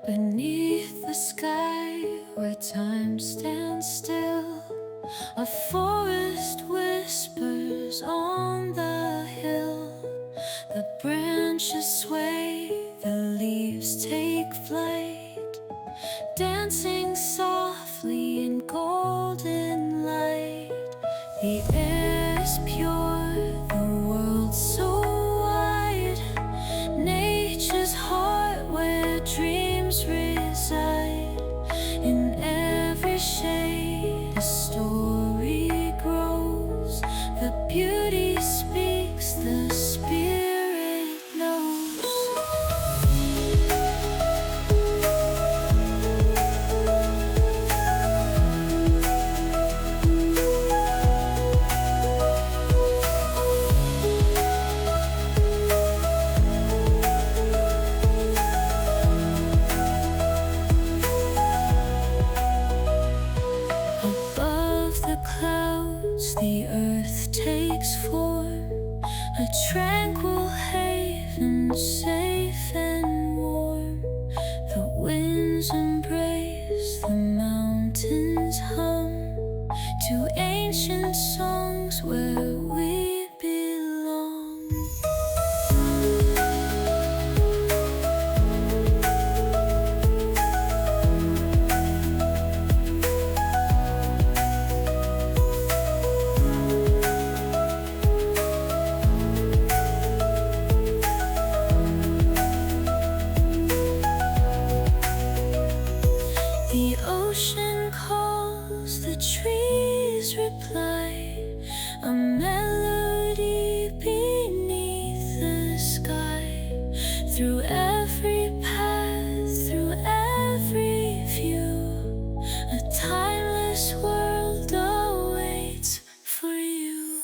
Beneath the sky where time stands still, a forest whispers on the hill. The branches sway, the leaves take flight, dancing softly in golden light. The air is pure, the world so wide, nature's heart where dreams reside. In every shade a story grows, the beauty speaks, the spirit knows. Above the clouds the earth takes form, a tranquil haven, safe and warm. The winds embrace, the mountains hum, to ancient songs where we belong. The ocean calls, the trees reply, a melody beneath the sky. Through every path, through every view, a timeless world awaits for you.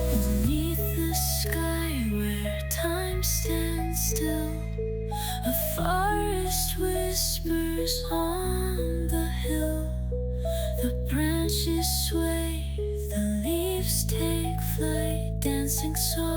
Beneath the sky where time stands still, a forest whispers on the hill. The branches sway, the leaves take flight, dancing softly